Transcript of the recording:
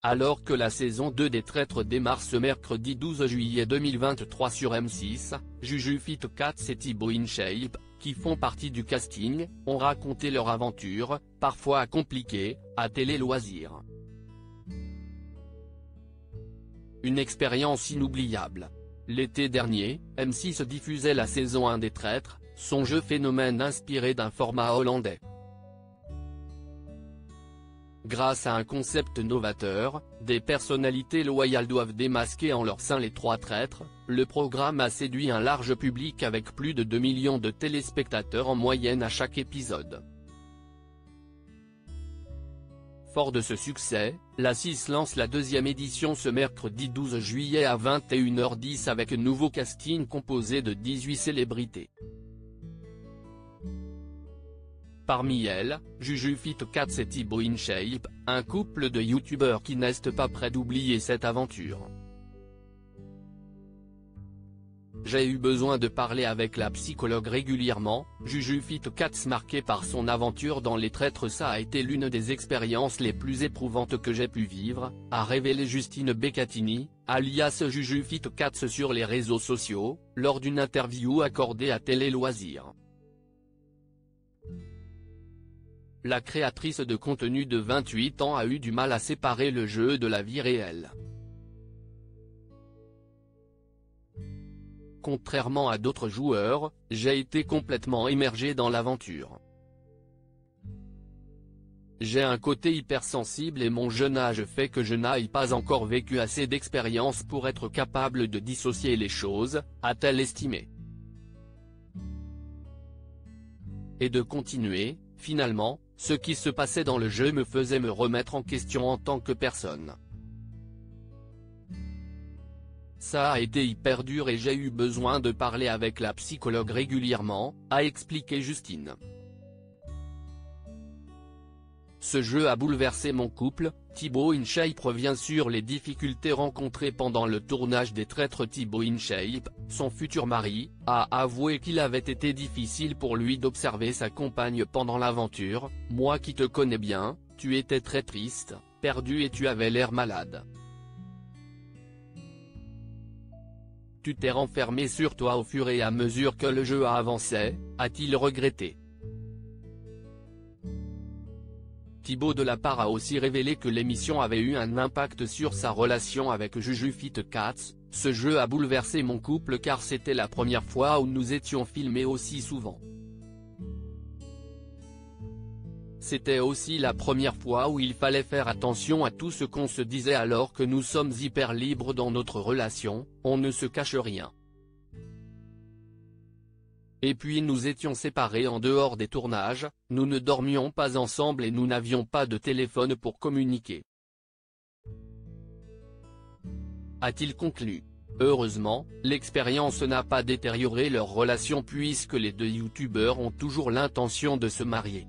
Alors que la saison 2 des Traîtres démarre ce mercredi 12 juillet 2023 sur M6, Juju Fit Cats et Thibaut InShape, qui font partie du casting, ont raconté leur aventure, parfois compliquée, à Télé Loisirs. Une expérience inoubliable. L'été dernier, M6 diffusait la saison 1 des Traîtres, son jeu phénomène inspiré d'un format hollandais. Grâce à un concept novateur, des personnalités loyales doivent démasquer en leur sein les trois traîtres. Le programme a séduit un large public avec plus de 2 millions de téléspectateurs en moyenne à chaque épisode. Fort de ce succès, la 6 lance la deuxième édition ce mercredi 12 juillet à 21h10 avec un nouveau casting composé de 18 célébrités. Parmi elles, Juju Fit Cats et Thibaut InShape, un couple de youtubeurs qui n'est pas prêt d'oublier cette aventure. J'ai eu besoin de parler avec la psychologue régulièrement. Juju Fit Cats, marqué par son aventure dans les Traîtres, ça a été l'une des expériences les plus éprouvantes que j'ai pu vivre, a révélé Justine Beccatini, alias Juju Fit Cats sur les réseaux sociaux, lors d'une interview accordée à Télé Loisirs. La créatrice de contenu de 28 ans a eu du mal à séparer le jeu de la vie réelle. Contrairement à d'autres joueurs, j'ai été complètement immergé dans l'aventure. J'ai un côté hypersensible et mon jeune âge fait que je n'ai pas encore vécu assez d'expérience pour être capable de dissocier les choses, a-t-elle estimé. Et de continuer, finalement, ce qui se passait dans le jeu me faisait me remettre en question en tant que personne. Ça a été hyper dur et j'ai eu besoin de parler avec la psychologue régulièrement, a expliqué Justine. Ce jeu a bouleversé mon couple. Thibaut InShape revient sur les difficultés rencontrées pendant le tournage des Traîtres. Thibaut InShape, son futur mari, a avoué qu'il avait été difficile pour lui d'observer sa compagne pendant l'aventure. « Moi qui te connais bien, tu étais très triste, perdu et tu avais l'air malade. Tu t'es renfermé sur toi au fur et à mesure que le jeu a avancé », a-t-il regretté. Thibaut de la part a aussi révélé que l'émission avait eu un impact sur sa relation avec Juju Fit Cats. « Ce jeu a bouleversé mon couple car c'était la première fois où nous étions filmés aussi souvent. C'était aussi la première fois où il fallait faire attention à tout ce qu'on se disait alors que nous sommes hyper libres dans notre relation, on ne se cache rien. Et puis nous étions séparés en dehors des tournages, nous ne dormions pas ensemble et nous n'avions pas de téléphone pour communiquer. » a-t-il conclu. Heureusement, l'expérience n'a pas détérioré leur relation puisque les deux youtubeurs ont toujours l'intention de se marier.